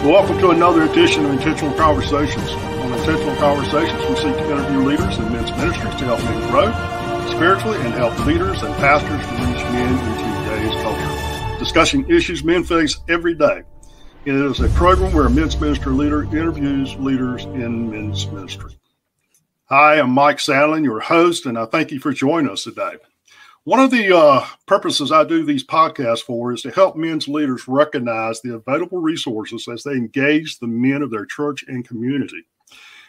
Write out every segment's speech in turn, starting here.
Welcome to another edition of Intentional Conversations. On Intentional Conversations, we seek to interview leaders in men's ministries to help men grow spiritually and help leaders and pastors to reach men into today's culture, discussing issues men face every day. It is a program where a men's ministry leader interviews leaders in men's ministry. Hi, I'm Mike Sadlin, your host, and I thank you for joining us today. One of the purposes I do these podcasts for is to help men's leaders recognize the available resources as they engage the men of their church and community.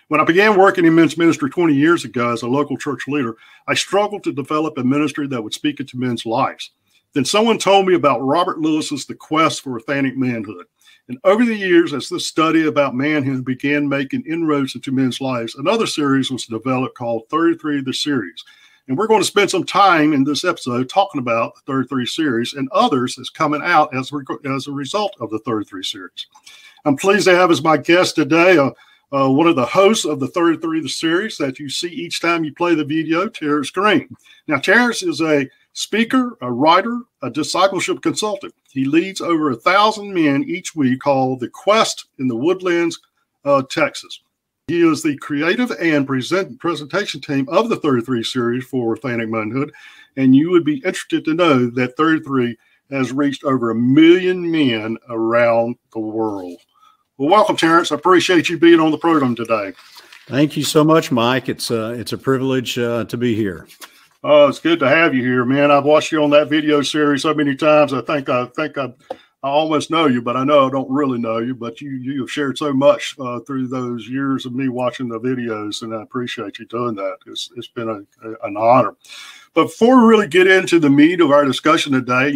When I began working in men's ministry 20 years ago as a local church leader, I struggled to develop a ministry that would speak into men's lives. Then someone told me about Robert Lewis's The Quest for Authentic Manhood. And over the years, as this study about manhood began making inroads into men's lives, another series was developed called 33 The Series. And we're going to spend some time in this episode talking about the 33 series and others that's coming out as a result of the 33 series. I'm pleased to have as my guest today one of the hosts of the 33 the series that you see each time you play the video, Tierce Green. Now, Tierce is a speaker, a writer, a discipleship consultant. He leads over 1,000 men each week called The Quest in the Woodlands, Texas. He is the creative and presentation team of the 33 series for Authentic Manhood, and you would be interested to know that 33 has reached over 1 million men around the world. Well, welcome, Tierce. I appreciate you being on the program today. Thank you so much, Mike. It's a privilege to be here. Oh, it's good to have you here, man. I've watched you on that video series so many times. I think I almost know you, but I know I don't really know you. But you have shared so much through those years of me watching the videos, and I appreciate you doing that. It's been an honor. But before we really get into the meat of our discussion today,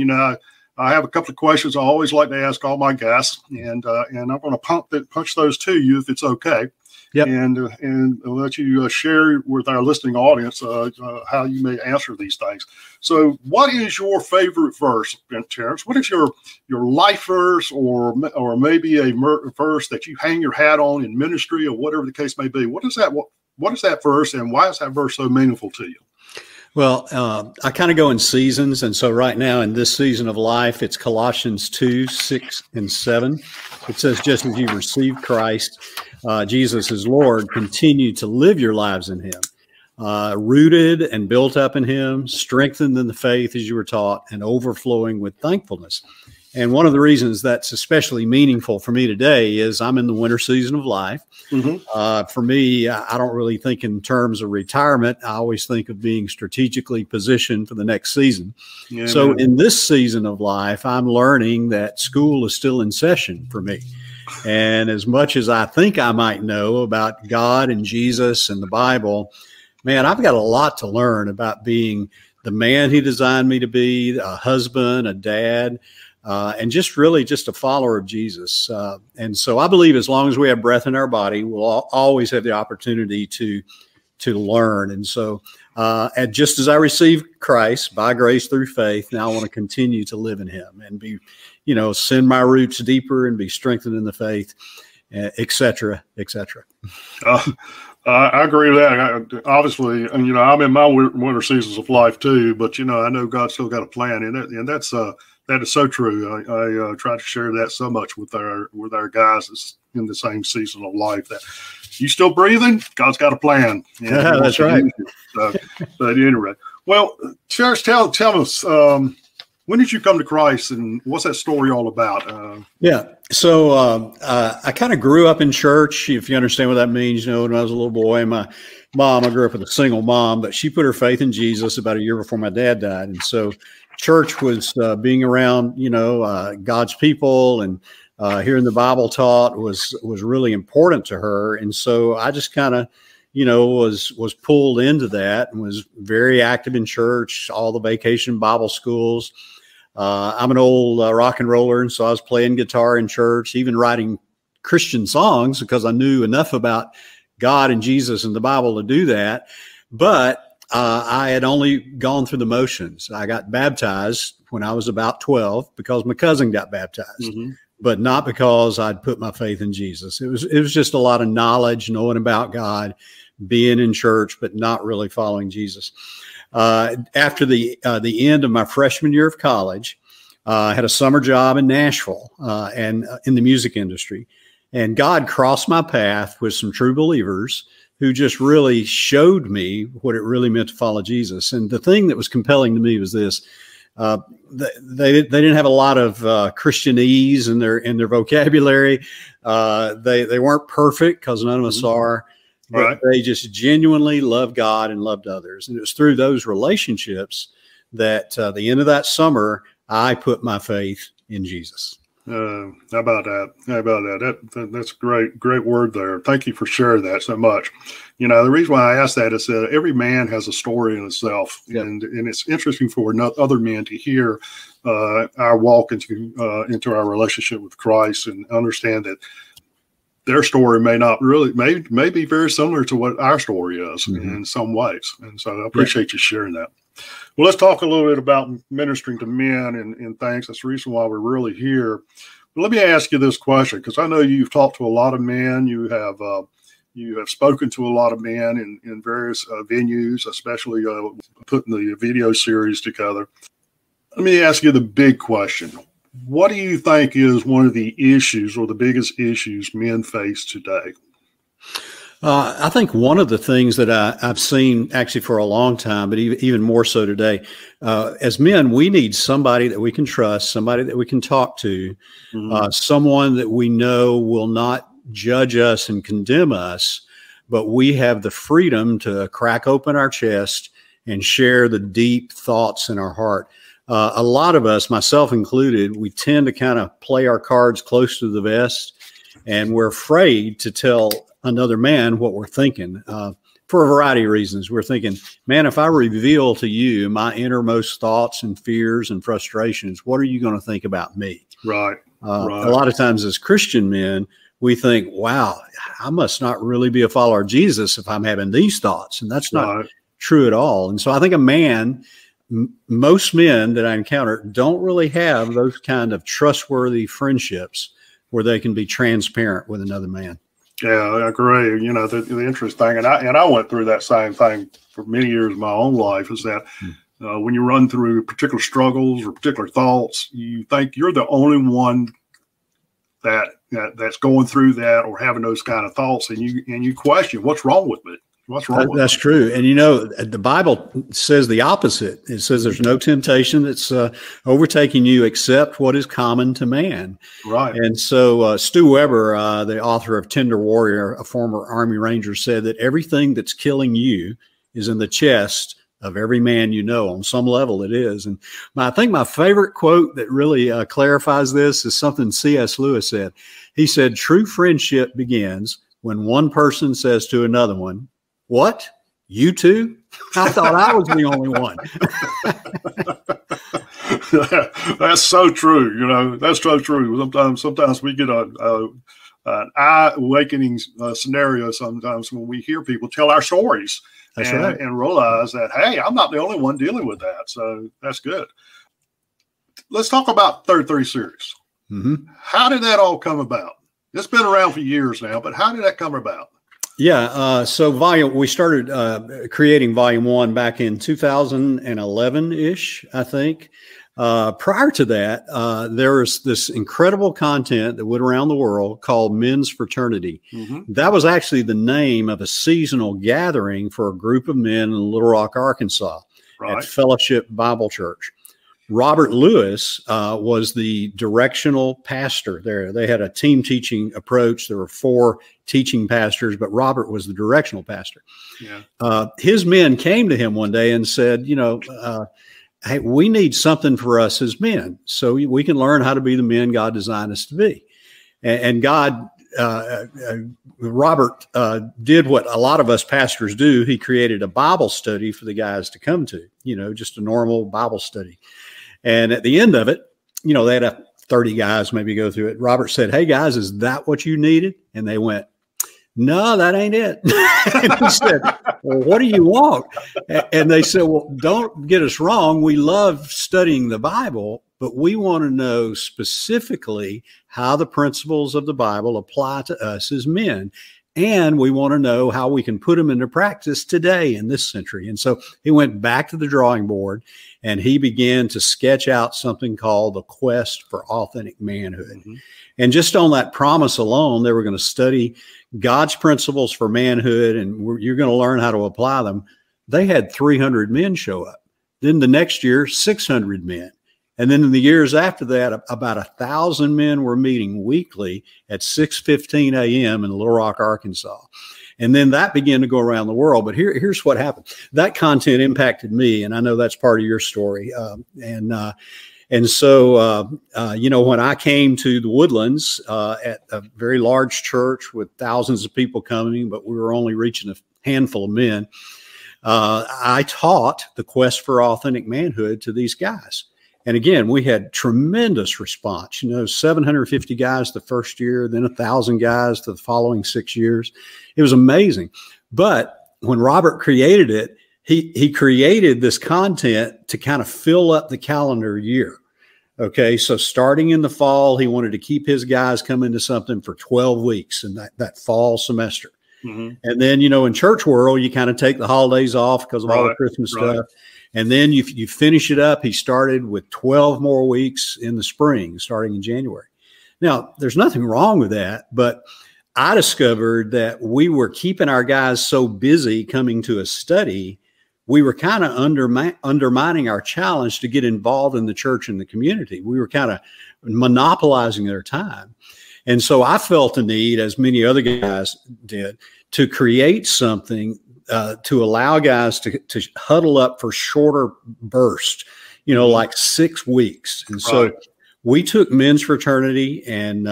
I have a couple of questions I always like to ask all my guests, and I'm going to punch those to you if it's okay. Yep. And let you share with our listening audience how you may answer these things. So what is your favorite verse, Tierce? What is your life verse or maybe a verse that you hang your hat on in ministry or whatever the case may be? What is that verse, and why is that verse so meaningful to you? Well, I kind of go in seasons. And so right now in this season of life, it's Colossians 2, 6, and 7. It says, just as you received Christ, Jesus is Lord, continue to live your lives in him, rooted and built up in him, strengthened in the faith as you were taught, and overflowing with thankfulness. And one of the reasons that's especially meaningful for me today is I'm in the winter season of life. Mm-hmm. For me, I don't really think in terms of retirement. I always think of being strategically positioned for the next season. Yeah, so in this season of life, I'm learning that school is still in session for me. And as much as I think I might know about God and Jesus and the Bible, man, I've got a lot to learn about being the man he designed me to be, a husband, a dad, and just a follower of Jesus. And so I believe as long as we have breath in our body, we'll always have the opportunity to learn. And so and just as I received Christ by grace through faith, now I want to continue to live in him and be, send my roots deeper and be strengthened in the faith, et cetera, et cetera. I agree with that. Obviously, I'm in my winter seasons of life too, but, I know God's still got a plan in it. And that is so true. I try to share that so much with our guys that's in the same season of life that you still breathing, God's got a plan. Yeah, that's right. But anyway, well, Tierce, tell us, when did you come to Christ and what's that story all about? So I kind of grew up in church, if you understand what that means. When I was a little boy, my mom, I grew up with a single mom, but she put her faith in Jesus about a year before my dad died. And so church was being around, God's people and hearing the Bible taught was really important to her. And so I just kind of, was pulled into that and was very active in church, all the vacation Bible schools. I'm an old rock and roller, and so I was playing guitar in church, even writing Christian songs because I knew enough about God and Jesus and the Bible to do that. But I had only gone through the motions. I got baptized when I was about 12 because my cousin got baptized, but not because I'd put my faith in Jesus. It was just a lot of knowledge, knowing about God, being in church, but not really following Jesus. After the end of my freshman year of college, I had a summer job in Nashville and in the music industry. And God crossed my path with some true believers who just really showed me what it really meant to follow Jesus. And the thing that was compelling to me was this. They didn't have a lot of Christianese in their vocabulary. They weren't perfect, because none of us are. But Right. they just genuinely loved God and loved others. And it was through those relationships that the end of that summer, I put my faith in Jesus. How about that? How about that? That's a great word there. Thank you for sharing that so much. You know, the reason why I asked that is that every man has a story in itself, Yep. and it's interesting for other men to hear our walk into our relationship with Christ and understand that their story may be very similar to what our story is in some ways. And so I appreciate you sharing that. Well, let's talk a little bit about ministering to men and things. That's the reason why we're really here. But let me ask you this question, because I know you've talked to a lot of men. You have spoken to a lot of men in various venues, especially putting the video series together. Let me ask you the big question. What do you think is one of the issues or the biggest issues men face today? I think one of the things that I've seen actually for a long time, but even more so today, as men, we need somebody that we can trust, somebody that we can talk to, someone that we know will not judge us and condemn us, but we have the freedom to crack open our chest and share the deep thoughts in our heart. A lot of us, myself included, we tend to kind of play our cards close to the vest, and we're afraid to tell another man what we're thinking for a variety of reasons. We're thinking, man, if I reveal to you my innermost thoughts and fears and frustrations, what are you going to think about me? Right. A lot of times as Christian men, we think, wow, I must not really be a follower of Jesus if I'm having these thoughts. And that's not true at all. And so I think most men that I encounter don't really have those kind of trustworthy friendships where they can be transparent with another man. Yeah, I agree. You know, the interesting thing, and I went through that same thing for many years of my own life, is that when you run through particular struggles or particular thoughts, you think you're the only one that's going through that or having those kind of thoughts, and you question, what's wrong with me? What's wrong with me? That's true. And, you know, the Bible says the opposite. It says there's no temptation that's overtaking you except what is common to man. Right. And so Stu Weber, the author of Tender Warrior, a former Army Ranger, said that everything that's killing you is in the chest of every man you know. On some level it is. And I think my favorite quote that really clarifies this is something C.S. Lewis said. He said, true friendship begins when one person says to another one, "What? You too? I thought I was the only one." That's so true. You know, that's so true. Sometimes we get an eye-awakening scenario sometimes when we hear people tell our stories and realize that, hey, I'm not the only one dealing with that. So that's good. Let's talk about 33 series. How did that all come about? It's been around for years now, but how did that come about? Yeah. So we started creating volume 1 back in 2011-ish, I think. Prior to that, there was this incredible content that went around the world called Men's Fraternity. That was actually the name of a seasonal gathering for a group of men in Little Rock, Arkansas, at Fellowship Bible Church. Robert Lewis was the directional pastor there. They had a team teaching approach. There were 4 teaching pastors, but Robert was the directional pastor. His men came to him one day and said, hey, we need something for us as men so we can learn how to be the men God designed us to be. And Robert did what a lot of us pastors do. He created a Bible study for the guys to come to, just a normal Bible study. And at the end of it, they had 30 guys maybe go through it. Robert said, "Hey guys, is that what you needed?" And they went, "No, that ain't it." And he said, "Well, what do you want?" And they said, "Well, don't get us wrong. We love studying the Bible, but we want to know specifically how the principles of the Bible apply to us as men. and we want to know how we can put them into practice today in this century. And so he went back to the drawing board and he began to sketch out something called the Quest for Authentic Manhood. Mm-hmm. And just on that promise alone, they were going to study God's principles for manhood, and you're going to learn how to apply them. They had 300 men show up. Then the next year, 600 men. And then in the years after that, about 1,000 men were meeting weekly at 6:15 a.m. in Little Rock, Arkansas. And then that began to go around the world. But here's what happened. That content impacted me, and I know that's part of your story. And so, when I came to the Woodlands at a very large church with thousands of people coming, but we were only reaching a handful of men, I taught the Quest for Authentic Manhood to these guys. And again, we had tremendous response, 750 guys the first year, then 1,000 guys the following 6 years. It was amazing. But when Robert created it, he created this content to kind of fill up the calendar year. Okay, so starting in the fall, he wanted to keep his guys coming to something for 12 weeks in that fall semester. Mm-hmm. And then, in church world, you kind of take the holidays off because of all the Christmas stuff. And then you finish it up. He started with 12 more weeks in the spring, starting in January. Now, there's nothing wrong with that, but I discovered that we were keeping our guys so busy coming to a study, we were kind of undermining our challenge to get involved in the church and the community. We were kind of monopolizing their time. And so I felt a need, as many other guys did, to create something to allow guys to huddle up for shorter bursts, like 6 weeks. And so we took men's fraternity and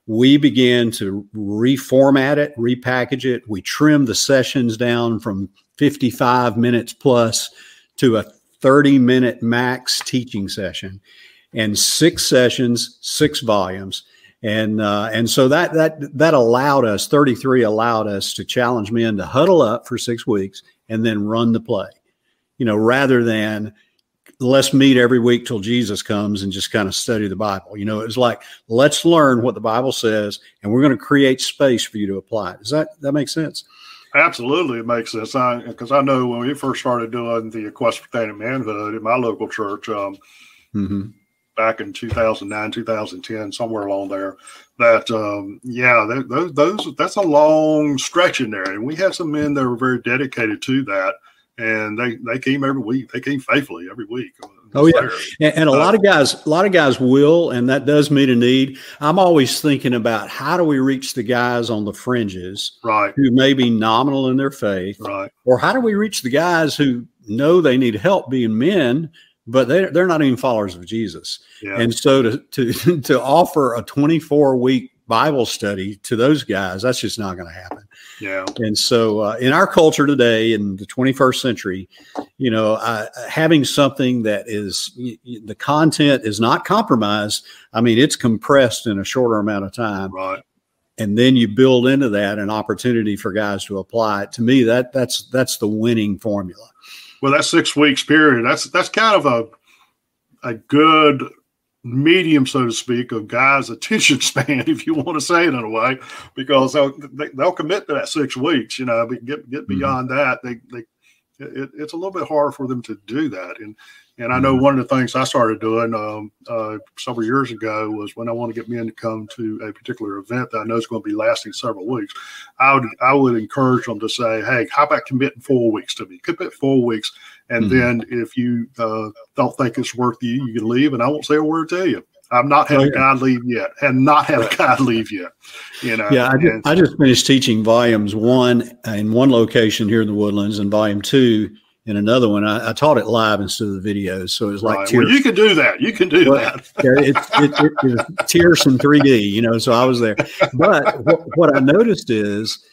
we began to reformat it, repackage it. We trimmed the sessions down from 55 minutes plus to a 30-minute max teaching session, and 6 sessions, 6 volumes. And so that allowed us, 33 allowed us to challenge men to huddle up for 6 weeks and then run the play, rather than let's meet every week till Jesus comes and just kind of study the Bible. It was like, let's learn what the Bible says, and we're going to create space for you to apply it. Does that make sense? Absolutely, it makes sense. Because I know when we first started doing the Quest for Authentic Manhood at my local church, back in 2009, 2010, somewhere along there, that's a long stretch in there. And we had some men that were very dedicated to that. And they came every week. They came faithfully every week. Oh yeah, and a lot of guys will, and that does meet a need. I'm always thinking about how do we reach the guys on the fringes, right, who may be nominal in their faith, right, or how do we reach the guys who know they need help being men, but they're not even followers of Jesus. Yeah. And so to offer a 24-week Bible study to those guys, that's just not going to happen. Yeah. And so in our culture today, in the 21st century, having something that is, the content is not compromised. I mean, it's compressed in a shorter amount of time. Right. And then you build into that an opportunity for guys to apply it. To me, that's the winning formula. Well, that 6 weeks period, that's kind of a good medium, so to speak, of guys' attention span, if you want to say it in a way, because they'll commit to that 6 weeks. Get beyond that, it's a little bit hard for them to do that. And I know one of the things I started doing several years ago was when I want to get men to come to a particular event that I know is going to be lasting several weeks, I would encourage them to say, hey, how about committing 4 weeks to me? Commit 4 weeks. And then if you don't think it's worth you, you can leave, and I won't say a word to you. I've not had a guy leave yet, and not had a guy leave yet. Yeah, I just finished teaching volumes 1 in one location here in the Woodlands, and volume 2 in another one. I taught it live instead of the videos, so it was like Tierce. Well, you can do that. You can do that. It's Tierce in 3D, so I was there. But what I noticed is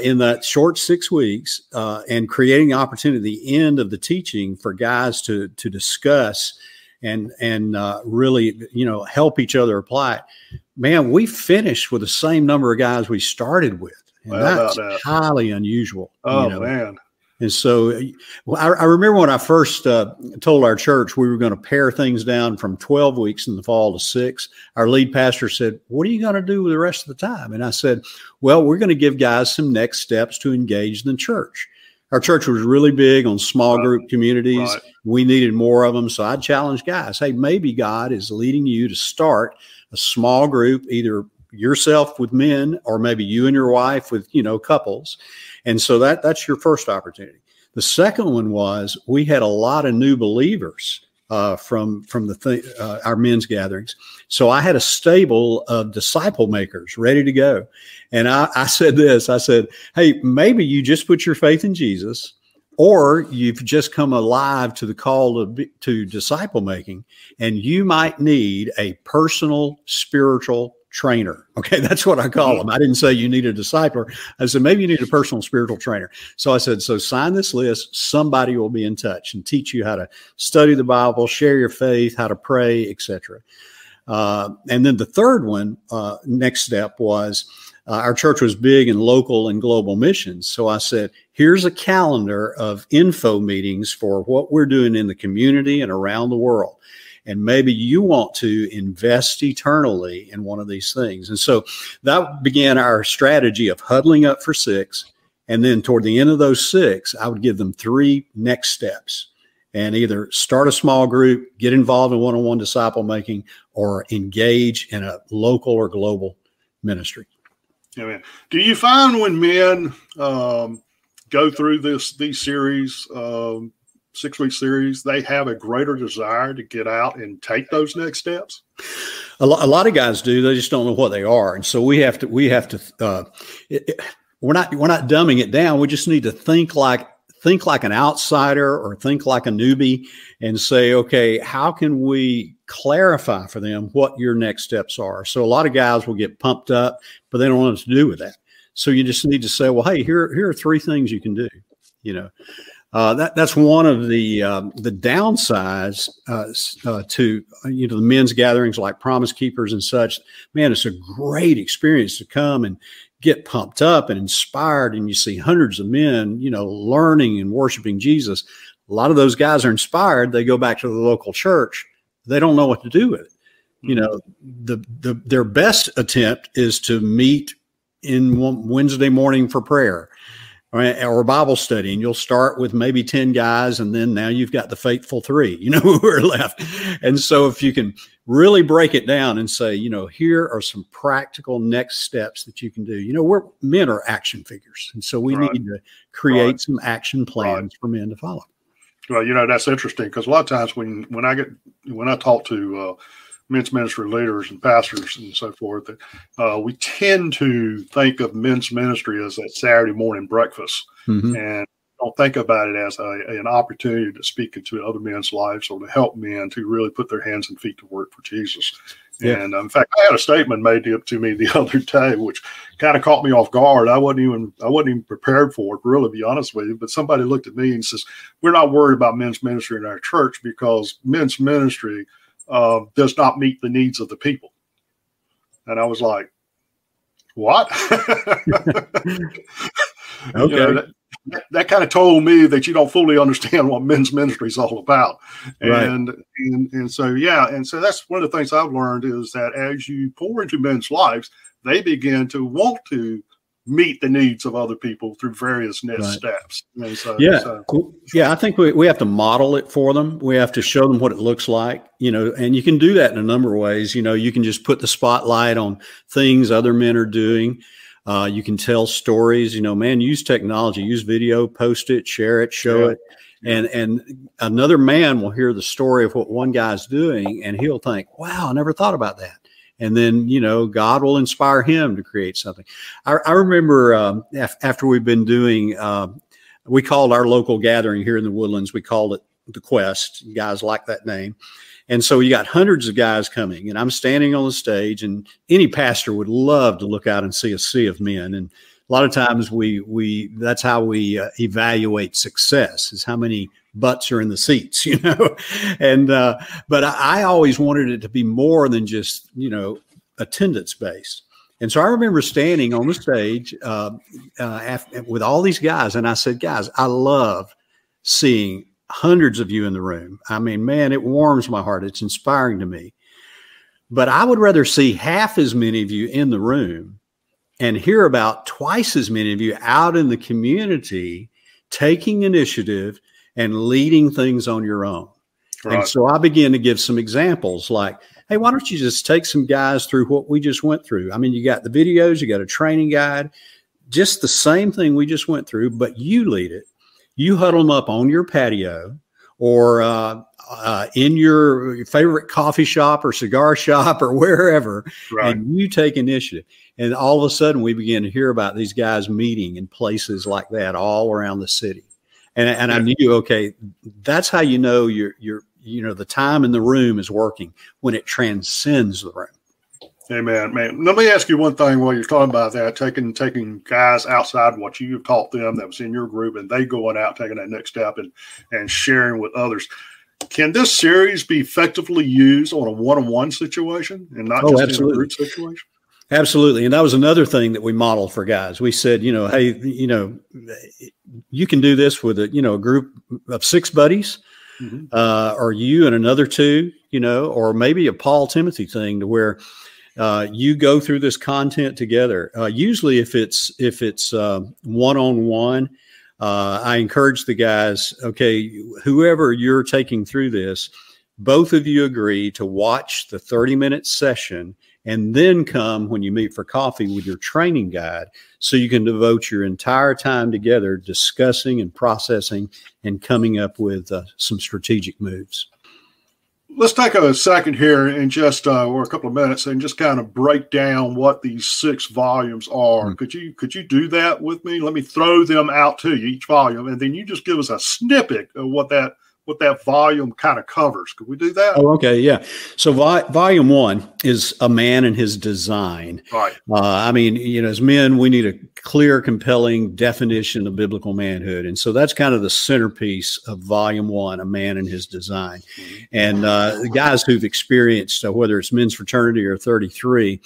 in that short 6 weeks and creating opportunity at the end of the teaching for guys to discuss and really, help each other apply it. Man, we finished with the same number of guys we started with. And that's highly unusual. Oh, man. And so I remember when I first told our church we were going to pare things down from 12 weeks in the fall to 6, our lead pastor said, "What are you going to do with the rest of the time?" And I said, "Well, we're going to give guys some next steps to engage the church." Our church was really big on small group communities. Right. We needed more of them. So I challenged guys, hey, maybe God is leading you to start a small group, either yourself with men or maybe you and your wife with, couples. And so that's your first opportunity. The second one was we had a lot of new believers from our men's gatherings. So I had a stable of disciple makers ready to go. And I said this, I said, hey, maybe you just put your faith in Jesus, or you've just come alive to the call to disciple making, and you might need a personal spiritual trainer. Okay, that's what I call them. I didn't say you need a discipler. I said, maybe you need a personal spiritual trainer. So I said, so sign this list. Somebody will be in touch and teach you how to study the Bible, share your faith, how to pray, etc. And then the third one, next step was our church was big in local and global missions. So I said, here's a calendar of info meetings for what we're doing in the community and around the world. And maybe you want to invest eternally in one of these things. And so that began our strategy of huddling up for 6. And then toward the end of those 6, I would give them 3 next steps and either start a small group, get involved in one-on-one disciple making, or engage in a local or global ministry. Amen. Do you find when men go through these series, 6-week series, they have a greater desire to get out and take those next steps? A lot of guys do. They just don't know what they are. And so we have to, we're not dumbing it down. We just need to think like an outsider or think like a newbie and say, okay, how can we clarify for them what your next steps are? So a lot of guys will get pumped up, but they don't know what to do with that. So you just need to say, well, hey, here are 3 things you can do. That's one of the downsides to the men's gatherings like Promise Keepers and such. Man, it's a great experience to come and get pumped up and inspired, and you see hundreds of men, learning and worshiping Jesus. A lot of those guys are inspired. They go back to the local church. They don't know what to do with it. Their best attempt is to meet in Wednesday morning for prayer or Bible study, and you'll start with maybe 10 guys, and then now you've got the faithful 3, who are left. And so if you can really break it down and say, here are some practical next steps that you can do. Men are action figures, and so we need to create some action plans for men to follow. Well, that's interesting because a lot of times when I talk to men's ministry leaders and pastors and so forth, we tend to think of men's ministry as that Saturday morning breakfast, and don't think about it as an opportunity to speak into other men's lives or to help men to really put their hands and feet to work for Jesus. Yeah. And in fact, I had a statement made to me the other day, which kind of caught me off guard. I wasn't even prepared for it, really, to be honest with you. But somebody looked at me and says, "We're not worried about men's ministry in our church because men's ministry does not meet the needs of the people." And I was like, "What?" Okay. That kind of told me that you don't fully understand what men's ministry is all about. And so that's one of the things I've learned is that as you pour into men's lives, they begin to want to meet the needs of other people through various next steps. And so, I think we have to model it for them. We have to show them what it looks like, and you can do that in a number of ways. You can just put the spotlight on things other men are doing. You can tell stories, use technology, use video, post it, share it, show it. And another man will hear the story of what one guy's doing and he'll think, wow, I never thought about that. And then, God will inspire him to create something. I remember after we've been doing, we called our local gathering here in the Woodlands, we called it The Quest. You guys like that name. And so you got hundreds of guys coming, and I'm standing on the stage, and any pastor would love to look out and see a sea of men. And a lot of times that's how we evaluate success, is how many butts are in the seats, And but I always wanted it to be more than just attendance based. And so I remember standing on the stage with all these guys, and I said, guys, I love seeing hundreds of you in the room. I mean, man, it warms my heart. It's inspiring to me. But I would rather see half as many of you in the room and hear about twice as many of you out in the community taking initiative and leading things on your own. Right. And so I began to give some examples like, hey, why don't you just take some guys through what we just went through? I mean, you got the videos, you got a training guide, just the same thing we just went through, but you lead it. You huddle them up on your patio or in your favorite coffee shop or cigar shop or wherever, right. And you take initiative. And all of a sudden we begin to hear about these guys meeting in places like that all around the city. And I knew, okay, that's how you know the time in the room is working, when it transcends the room. Amen, man. Let me ask you one thing while you're talking about that, taking guys outside what you taught them that was in your group, and they going out, taking that next step and sharing with others. Can this series be effectively used on a one-on-one situation and not just in a group situation? Absolutely. And that was another thing that we modeled for guys. We said, hey, you can do this with a group of 6 buddies, mm-hmm. Or you and another 2, or maybe a Paul Timothy thing to where you go through this content together. Usually if it's one-on-one, I encourage the guys, okay, whoever you're taking through this, both of you agree to watch the 30-minute session and then come when you meet for coffee with your training guide so you can devote your entire time together discussing and processing and coming up with some strategic moves. Let's take a second here and just, or a couple of minutes, and just kind of break down what these 6 volumes are. Mm-hmm. Could you do that with me? Let me throw them out to you, each volume, and then you just give us a snippet of what that volume kind of covers. Could we do that? Oh, okay. Yeah. So volume 1 is a man and his design. Right. I mean, as men, we need a clear, compelling definition of biblical manhood. And so that's kind of the centerpiece of volume 1, a man and his design. Mm-hmm. And the guys who've experienced, whether it's men's fraternity or 33,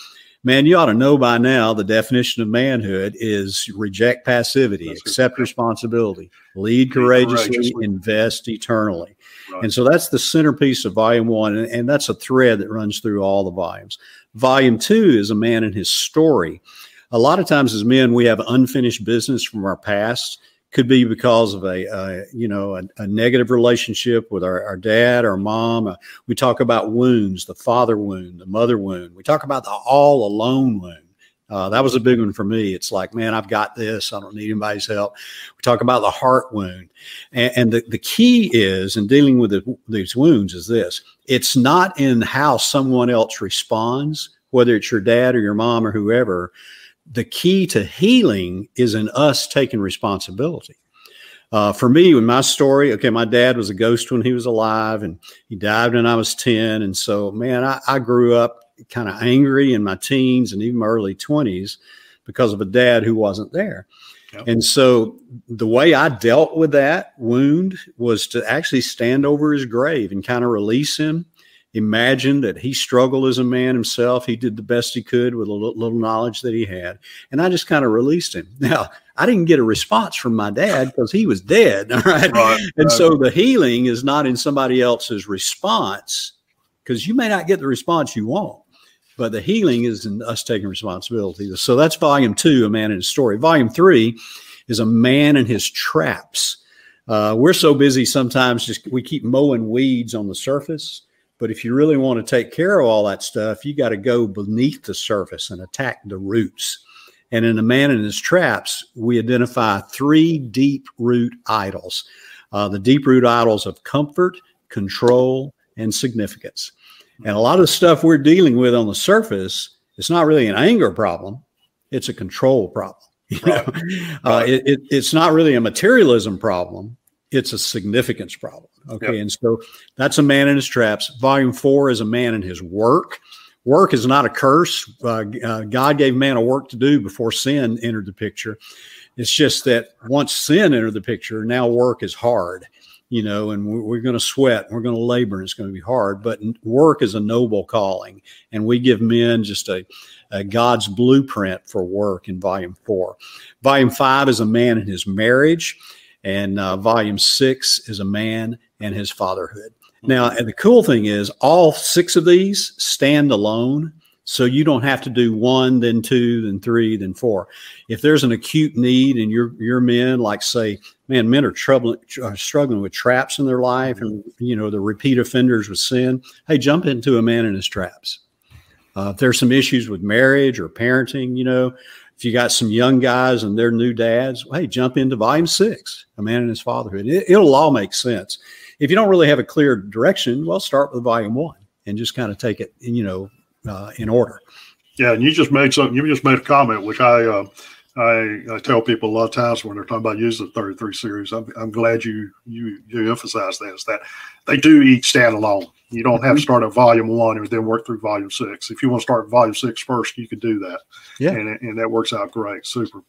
man, you ought to know by now the definition of manhood is reject passivity, accept responsibility, lead courageously, invest eternally. Right. And so that's the centerpiece of volume 1, and that's a thread that runs through all the volumes. Volume 2 is a man and his story. A lot of times as men, we have unfinished business from our past. Could be because of a negative relationship with our dad or mom. We talk about wounds, the father wound, the mother wound. We talk about the all alone wound. That was a big one for me. It's like, man, I've got this. I don't need anybody's help. We talk about the heart wound. And the key is in dealing with these wounds is this. It's not in how someone else responds, whether it's your dad or your mom or whoever. The key to healing is in us taking responsibility. For me, with my story, okay, my dad was a ghost when he was alive, and he died when I was 10. And so, man, I grew up kind of angry in my teens and even my early 20s because of a dad who wasn't there. Yep. And so the way I dealt with that wound was to actually stand over his grave and kind of release him. Imagine that he struggled as a man himself. He did the best he could with a little knowledge that he had. And I just kind of released him. Now, I didn't get a response from my dad because he was dead. All right. And so the healing is not in somebody else's response, because you may not get the response you want, but the healing is in us taking responsibility. So that's volume 2, a man and his story. Volume 3 is a man and his traps. We're so busy sometimes we keep mowing weeds on the surface. But if you really want to take care of all that stuff, you got to go beneath the surface and attack the roots. And in A Man and His Traps, we identify 3 deep root idols, the deep root idols of comfort, control, and significance. And a lot of the stuff we're dealing with on the surface, it's not really an anger problem. It's a control problem. It's not really a materialism problem. It's a significance problem. Okay. Yep. And so that's a man and his traps. Volume 4 is a man and his work. Work is not a curse. God gave man a work to do before sin entered the picture. It's just that once sin entered the picture, now work is hard. and we're going to sweat, we're going to labor, and it's going to be hard. But work is a noble calling, and we give men just a God's blueprint for work in volume 4. Volume 5 is a man and his marriage, and volume 6 is a man and his fatherhood. Now, and the cool thing is all 6 of these stand alone. So you don't have to do 1, then 2, then 3, then 4. If there's an acute need and your men, like say, man, men are struggling with traps in their life, and the repeat offenders with sin. Hey, jump into a man and his traps. If there's some issues with marriage or parenting, if you got some young guys and they're new dads, hey, jump into volume 6, a man and his fatherhood. It'll all make sense. If you don't really have a clear direction, well, start with volume 1 and just kind of take it, in order. Yeah, and you just made a comment, which I tell people a lot of times when they're talking about using the 33 series. I'm glad you emphasize that, is that they do each stand alone. You don't have to start at volume 1 and then work through volume 6. If you want to start volume 6 first, you can do that. Yeah, and that works out great. Super.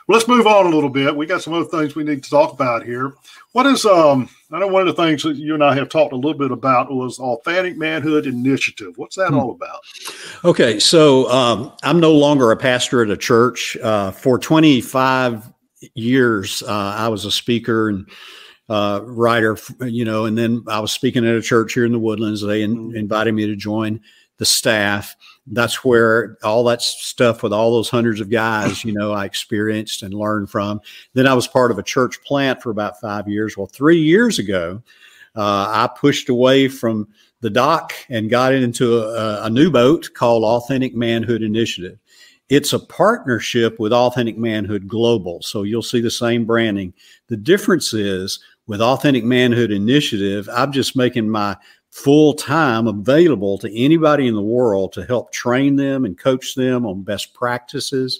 Well, let's move on a little bit. We got some other things we need to talk about here. What is I know one of the things that you and I have talked a little bit about was Authentic Manhood Initiative. What's that all about? Okay, so I'm no longer a pastor at a church. For 25 years, I was a speaker and writer, and then I was speaking at a church here in the Woodlands. They invited me to join the staff. That's where all that stuff with all those hundreds of guys, I experienced and learned from. Then I was part of a church plant for about 5 years. Well, 3 years ago, I pushed away from the dock and got into a new boat called Authentic Manhood Initiative. It's a partnership with Authentic Manhood Global. So you'll see the same branding. The difference is with Authentic Manhood Initiative, I'm just making my full time available to anybody in the world to help train them and coach them on best practices.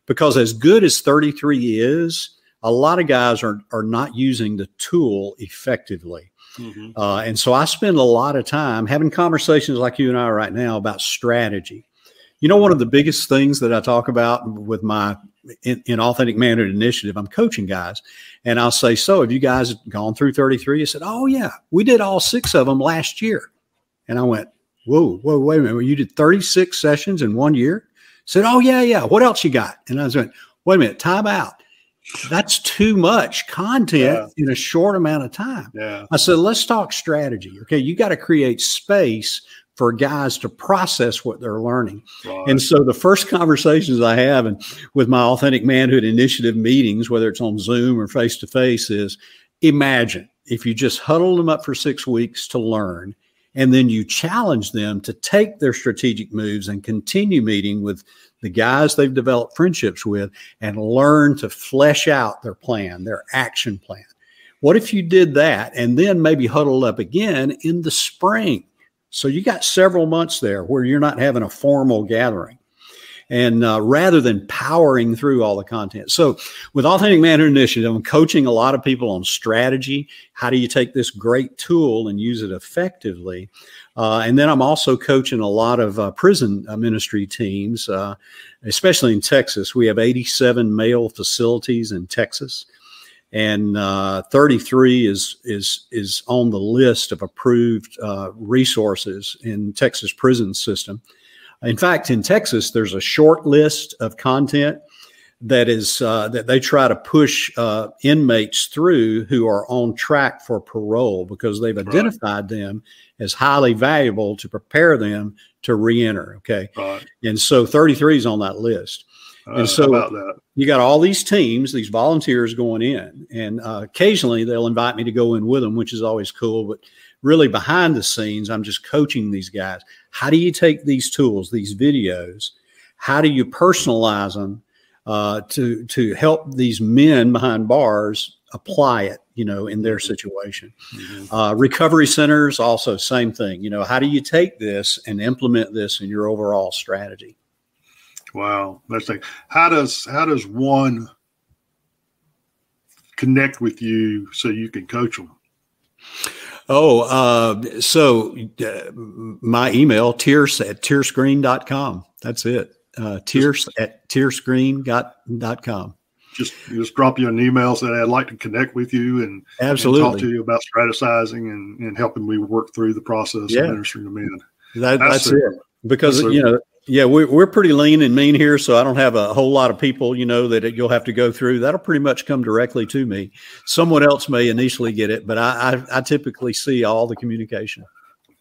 Because as good as 33 is, a lot of guys are not using the tool effectively. And so I spend a lot of time having conversations like you and I right now about strategy. One of the biggest things that I talk about with my in Authentic Manhood Initiative, I'm coaching guys, and I'll say, so have you guys gone through 33? He said, oh yeah, we did all 6 of them last year. And I went, whoa, wait a minute. You did 36 sessions in 1 year? Said, oh yeah. What else you got? And I was like, wait a minute, time out. That's too much content in a short amount of time. Yeah. I said, let's talk strategy. Okay. You got to create space for guys to process what they're learning. Right. And so the first conversations I have with my Authentic Manhood Initiative meetings, whether it's on Zoom or face-to-face, is imagine if you just huddle them up for 6 weeks to learn, and then you challenge them to take their strategic moves and continue meeting with the guys they've developed friendships with and learn to flesh out their plan, their action plan. What if you did that and then maybe huddled up again in the spring? So you got several months there where you're not having a formal gathering, and rather than powering through all the content. So with Authentic Manhood Initiative, I'm coaching a lot of people on strategy. How do you take this great tool and use it effectively? And then I'm also coaching a lot of prison ministry teams, especially in Texas. We have 87 male facilities in Texas. And 33 is on the list of approved resources in Texas prison system. In fact, in Texas, there's a short list of content that is that they try to push inmates through who are on track for parole because they've identified them as highly valuable to prepare them to reenter. Okay, and so 33 is on that list. And so you got all these teams, these volunteers going in, and occasionally they'll invite me to go in with them, which is always cool. But really behind the scenes, I'm just coaching these guys. How do you take these tools, these videos? How do you personalize them to help these men behind bars apply it, in their situation? Recovery centers, also same thing. How do you take this and implement this in your overall strategy? Wow, that's like, how does one connect with you so you can coach them? So my email, Tierce@tiercegreen.com. That's it. Tierce@tiercegreen.com. just drop you an email, say I'd like to connect with you and talk to you about strategizing and helping me work through the process of ministering to men. That's it. Because we're pretty lean and mean here, so I don't have a whole lot of people, that you'll have to go through. That'll pretty much come directly to me. Someone else may initially get it, but I typically see all the communication.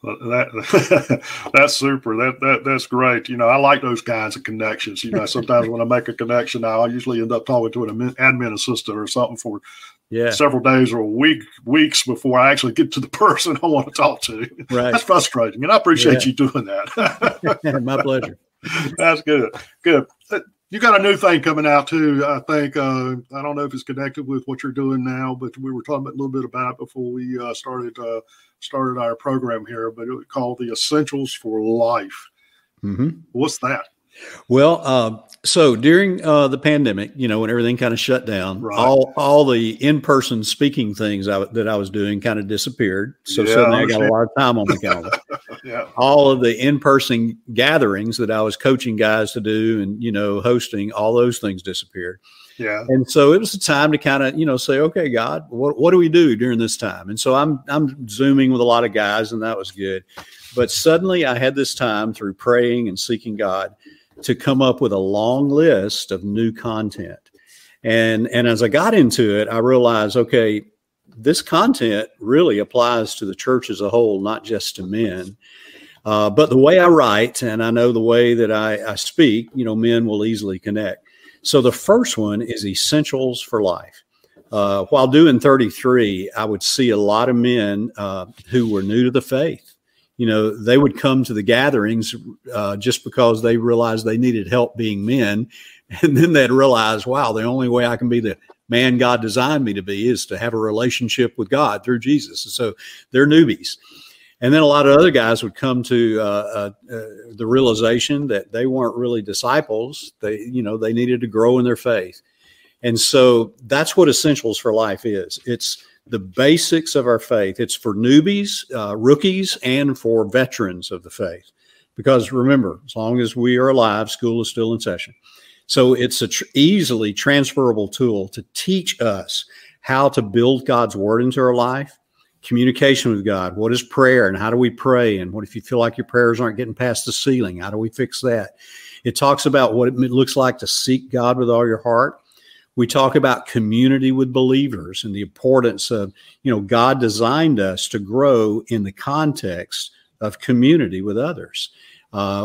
That's super. That's great. I like those kinds of connections. Sometimes when I make a connection, I'll usually end up talking to an admin assistant or something for several days or weeks before I actually get to the person I want to talk to. Right. That's frustrating, and I appreciate you doing that. My pleasure. That's good. Good. You got a new thing coming out too, I think. I don't know if it's connected with what you're doing now, but we were talking a little bit about it before we started our program here. But it was called the Essentials for Life. Mm-hmm. What's that? Well, so during the pandemic, when everything kind of shut down, all the in-person speaking things that I was doing kind of disappeared. So suddenly I got a lot of time on the calendar. All of the in-person gatherings that I was coaching guys to do and, hosting, all those things disappeared. Yeah. And so it was a time to kind of, say, okay, God, what do we do during this time? And so I'm Zooming with a lot of guys, and that was good. But suddenly I had this time through praying and seeking God to come up with a long list of new content. And as I got into it, I realized, okay, this content really applies to the church as a whole, not just to men. But the way I write, and I know the way that I speak, men will easily connect. So the first one is Essentials for Life. While doing 33, I would see a lot of men who were new to the faith. They would come to the gatherings just because they realized they needed help being men. And then they'd realize, wow, the only way I can be the man God designed me to be is to have a relationship with God through Jesus. And so they're newbies. And then a lot of other guys would come to the realization that they weren't really disciples. They needed to grow in their faith. And so that's what Essentials for Life is. It's the basics of our faith. It's for newbies, rookies, and for veterans of the faith. Because remember, as long as we are alive, school is still in session. So it's an easily transferable tool to teach us how to build God's word into our life, communication with God. What is prayer and how do we pray? And what if you feel like your prayers aren't getting past the ceiling? How do we fix that? It talks about what it looks like to seek God with all your heart. We talk about community with believers and the importance of, God designed us to grow in the context of community with others.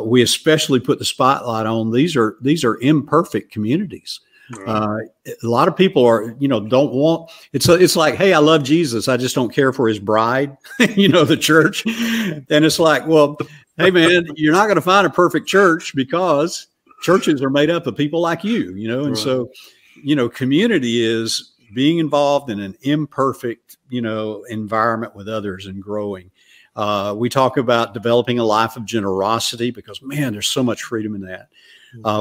We especially put the spotlight on these are imperfect communities. Right. A lot of people are, don't want, it's like, hey, I love Jesus. I just don't care for his bride, the church. And it's like, well, hey man, you're not going to find a perfect church because churches are made up of people like you, and right. So, community is being involved in an imperfect, environment with others and growing. We talk about developing a life of generosity because, man, there's so much freedom in that.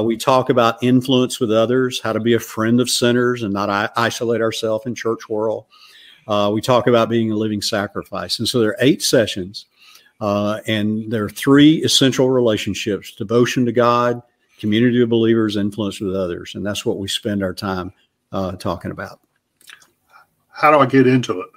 We talk about influence with others, how to be a friend of sinners and not isolate ourselves in church world. We talk about being a living sacrifice. And so there are 8 sessions, and there are 3 essential relationships: devotion to God, community of believers, influence with others. And that's what we spend our time talking about. How do I get into it?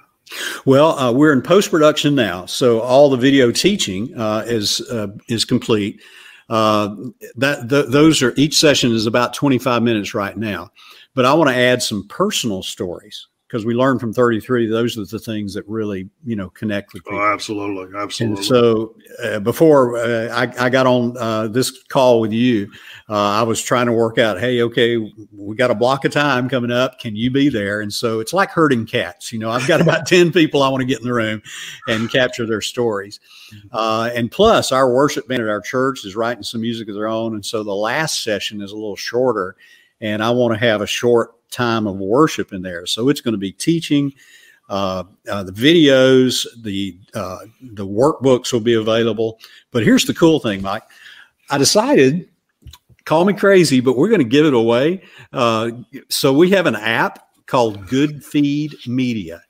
Well, we're in post-production now. So all the video teaching is complete. Those are, each session is about 25 minutes right now, but I want to add some personal stories because we learned from 33. Those are the things that really, connect with people. Oh, absolutely. Absolutely. And so before I got on this call with you, I was trying to work out, hey, okay, we got a block of time coming up. Can you be there? And so it's like herding cats. I've got about 10 people I want to get in the room and capture their stories. And plus our worship band at our church is writing some music of their own. And so the last session is a little shorter, and I want to have a short time of worship in there. So it's going to be teaching, the videos, the workbooks will be available. But here's the cool thing, Mike. I decided, call me crazy, but we're going to give it away. So we have an app called Good Feed Media.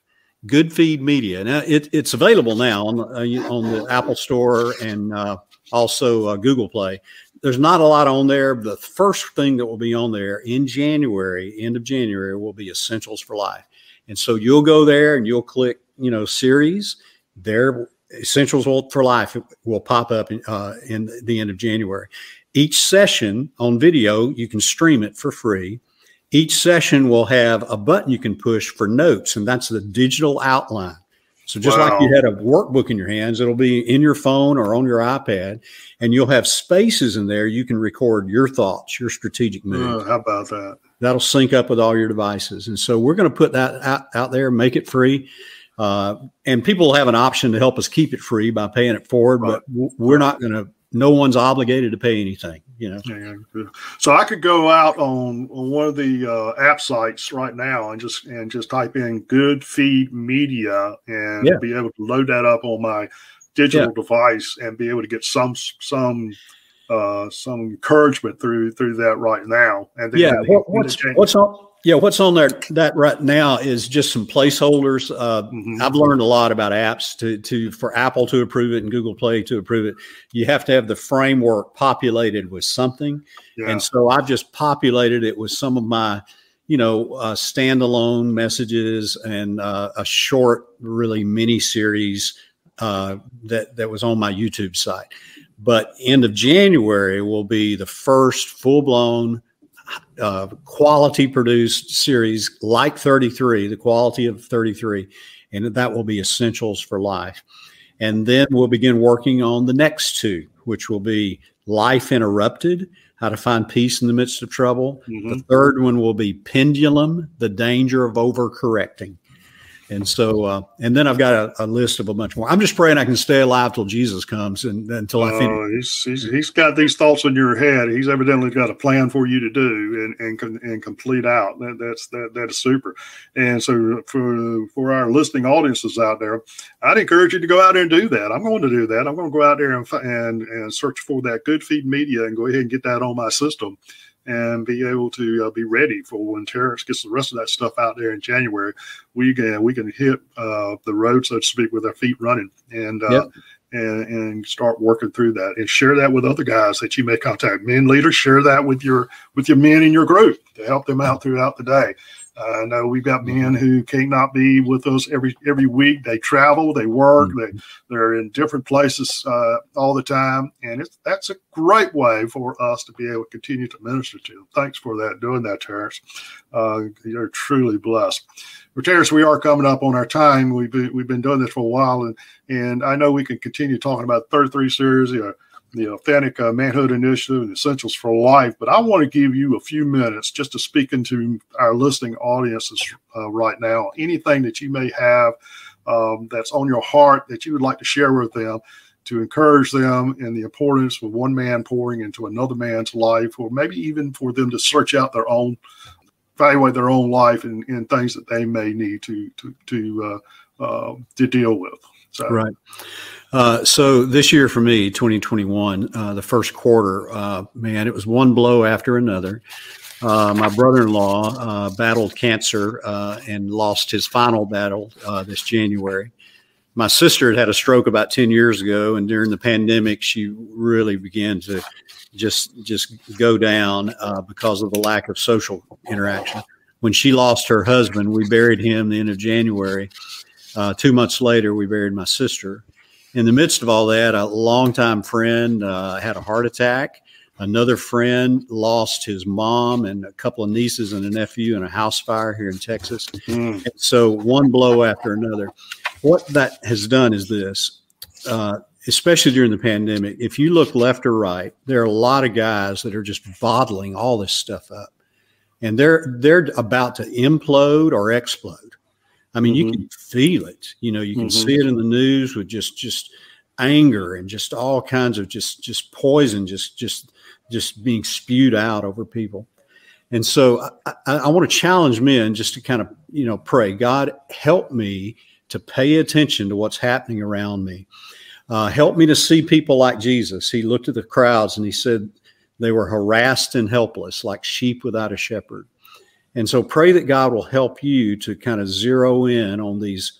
Good Feed Media. Now it's available now on the Apple Store and also Google Play. there's not a lot on there. The first thing that will be on there in January, end of January, will be Essentials for Life. And so you'll go there and you'll click, series. There, Essentials for Life will pop up in the end of January. Each session on video, you can stream it for free. Each session will have a button you can push for notes, and that's the digital outline. So just like you had a workbook in your hands, it'll be in your phone or on your iPad, and you'll have spaces in there. You can record your thoughts, your strategic moves. How about that? That'll sync up with all your devices. And so we're going to put that out there, make it free. And people will have an option to help us keep it free by paying it forward, but we're not going to, no one's obligated to pay anything, Yeah. So I could go out on one of the app sites right now and just type in Good Feed Media and be able to load that up on my digital device and be able to get some encouragement through that right now. And then what's on there that right now is just some placeholders. I've learned a lot about apps for Apple to approve it and Google Play to approve it. You have to have the framework populated with something. And so I've just populated it with some of my, standalone messages and a short, really mini series that was on my YouTube site. But end of January will be the first full-blown quality produced series like 33, the quality of 33, and that will be Essentials for Life. And then we'll begin working on the next two, which will be Life Interrupted, how to find peace in the midst of trouble. The third one will be Pendulum, the danger of overcorrecting. And so, and then I've got a list of a bunch more. I'm just praying I can stay alive till Jesus comes and until I finish. He's got these thoughts in your head. He's evidently got a plan for you to do and complete out. That is super. And so for our listening audiences out there, I'd encourage you to go out there and do that. I'm going to do that. I'm going to go out there and search for that Good Feed Media and go ahead and get that on my system and be able to be ready for when Tierce gets the rest of that stuff out there in January. We can hit the road, so to speak, with our feet running and start working through that and share that with other guys that you may contact. Men leaders, share that with your men in your group to help them out throughout the day. I know we've got men who cannot be with us every week. They travel, they work, they're in different places all the time, and that's a great way for us to be able to continue to minister to them. Thanks for doing that, Tierce. You're truly blessed. Well, Tierce, we are coming up on our time. We've been doing this for a while, and I know we can continue talking about 33 series, the Authentic Manhood Initiative and Essentials for Life. But I want to give you a few minutes just to speak into our listening audiences right now. Anything that you may have that's on your heart that you would like to share with them to encourage them in the importance of one man pouring into another man's life, or maybe even for them to search out evaluate their own life and things that they may need to deal with. So. Right. So this year for me, 2021, the first quarter, it was one blow after another. My brother-in-law battled cancer and lost his final battle this January. My sister had a stroke about 10 years ago, and during the pandemic, she really began to just go down because of the lack of social interaction. When she lost her husband, we buried him the end of January. 2 months later, we buried my sister. In the midst of all that, a longtime friend had a heart attack. Another friend lost his mom and a couple of nieces and a nephew in a house fire here in Texas. And so one blow after another. What that has done is this, especially during the pandemic, if you look left or right, there are a lot of guys that are just bottling all this stuff up. And they're about to implode or explode. I mean, you can feel it, you can see it in the news with just anger and just all kinds of just poison, just being spewed out over people. And so I want to challenge men just to kind of, pray, God, help me to pay attention to what's happening around me. Help me to see people like Jesus. He looked at the crowds and he said they were harassed and helpless, like sheep without a shepherd. And so pray that God will help you to kind of zero in on these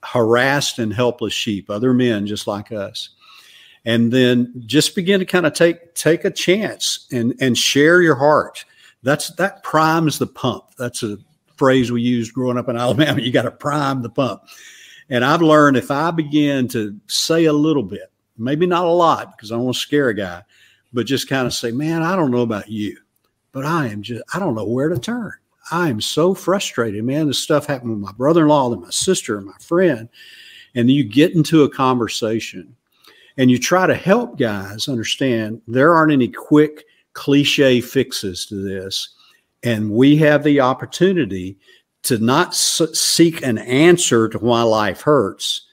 harassed and helpless sheep, other men just like us. And then just begin to kind of take a chance and share your heart. That primes the pump. That's a phrase we used growing up in Alabama. You got to prime the pump. And I've learned if I begin to say a little bit, maybe not a lot because I don't want to scare a guy, but just kind of say, man, I don't know about you, but I don't know where to turn. I am so frustrated, man. This stuff happened with my brother-in-law, then my sister, and my friend. And then you get into a conversation and you try to help guys understand there aren't any quick cliche fixes to this. And we have the opportunity to not seek an answer to why life hurts,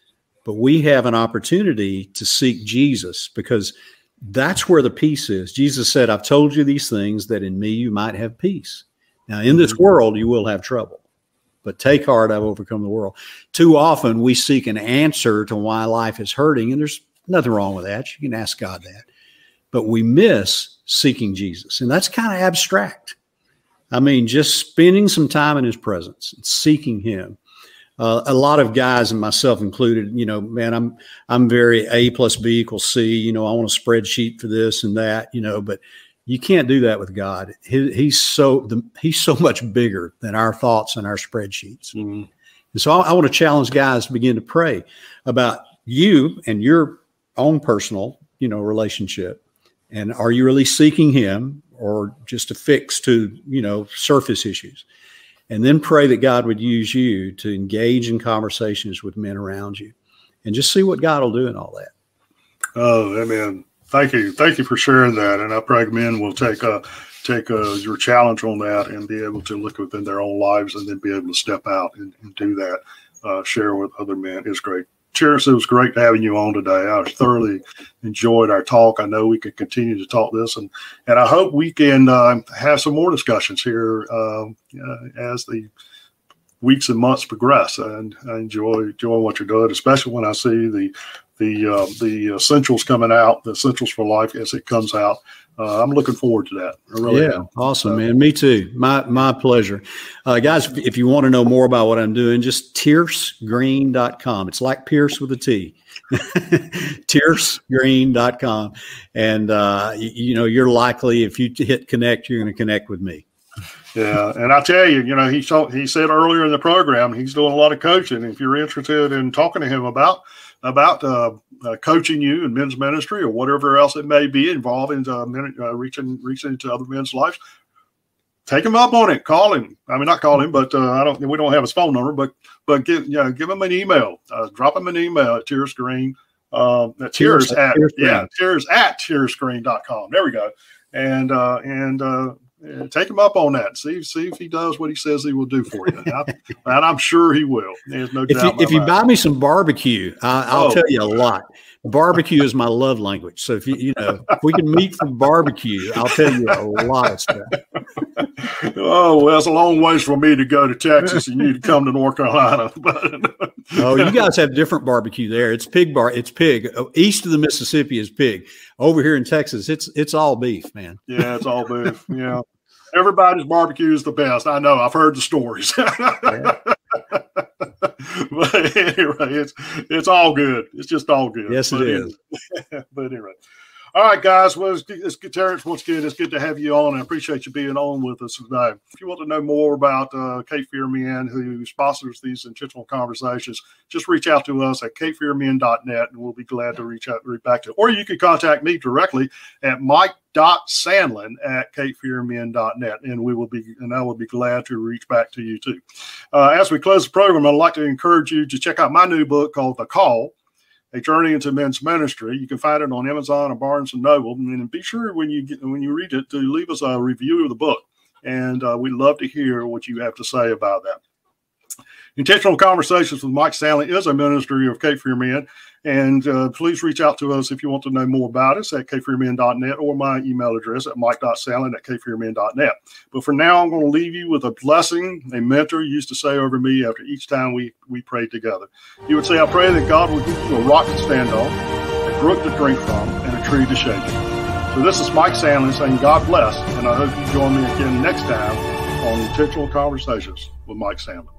but we have an opportunity to seek Jesus, because that's where the peace is. Jesus said, I've told you these things that in me you might have peace. Now, in this world, you will have trouble, but take heart, I've overcome the world. Too often we seek an answer to why life is hurting, and there's nothing wrong with that. You can ask God that, but we miss seeking Jesus. And that's kind of abstract. I mean, just spending some time in his presence and seeking him. A lot of guys, and myself included, man, I'm very A plus B equals C. I want a spreadsheet for this and that, but you can't do that with God. He's so much bigger than our thoughts and our spreadsheets. Mm-hmm. And so I want to challenge guys to begin to pray about you and your own personal, relationship. And are you really seeking him, or just a fix to, surface issues? And then pray that God would use you to engage in conversations with men around you, and just see what God will do in all that. Oh, amen. Thank you. Thank you for sharing that. And I pray men will take your challenge on that and be able to look within their own lives and then be able to step out and do that. Share with other men is great. Tierce, it was great having you on today. I thoroughly enjoyed our talk. I know we could continue to talk this, and I hope we can have some more discussions here as the weeks and months progress. And I enjoy what you're doing, especially when I see the essentials coming out, the essentials for life as it comes out. I'm looking forward to that. I really am. Awesome, man. Me too. My pleasure. Guys, if you want to know more about what I'm doing, just tiercegreen.com. It's like Pierce with a T. tiercegreen.com. And, you're likely, if you hit connect, you're going to connect with me. Yeah. And I tell you, he said earlier in the program, he's doing a lot of coaching. If you're interested in talking to him about coaching you in men's ministry or whatever else it may be involving reaching into other men's lives, take him up on it. Call him. I mean, not call him, but we don't have his phone number, but give him an email. Drop him an email at Tierce Green. Tierce at tiercegreen.com. There we go. And take him up on that. See if he does what he says he will do for you. And I'm sure he will. There's no doubt. If you buy me some barbecue, I'll tell you a lot. Barbecue is my love language. So if if we can meet for barbecue, I'll tell you a lot of stuff. Oh, well, it's a long ways for me to go to Texas, and you to come to North Carolina. Oh, you guys have different barbecue there. It's pig. East of the Mississippi is pig. Over here in Texas, it's all beef, man. Yeah, it's all beef. Yeah. Everybody's barbecue is the best. I know. I've heard the stories. Yeah. But anyway, it's all good. It's just all good. Yes, it is. But anyway. All right, guys. Well, it's good, Terrence. Once again, it's good to have you on. I appreciate you being on with us today. If you want to know more about Cape Fear Men, who sponsors these intentional conversations, just reach out to us at capefearmen.net, and we'll be glad to reach back to you. Or you can contact me directly at mike.sandlin@capefearmen.net, and I will be glad to reach back to you too. As we close the program, I'd like to encourage you to check out my new book called The Call: A Journey into Men's Ministry. You can find it on Amazon or Barnes & Noble. And be sure when you read it to leave us a review of the book. And we'd love to hear what you have to say about that. Intentional Conversations with Mike Stanley is a ministry of Cape Fear Men. And please reach out to us if you want to know more about us at capefearmen.net, or my email address at mike.sandlin@capefearmen.net. But for now, I'm going to leave you with a blessing a mentor used to say over me after each time we prayed together. He would say, I pray that God will give you a rock to stand on, a brook to drink from, and a tree to shade you. So this is Mike Stanley saying God bless, and I hope you join me again next time on Intentional Conversations with Mike Stanley.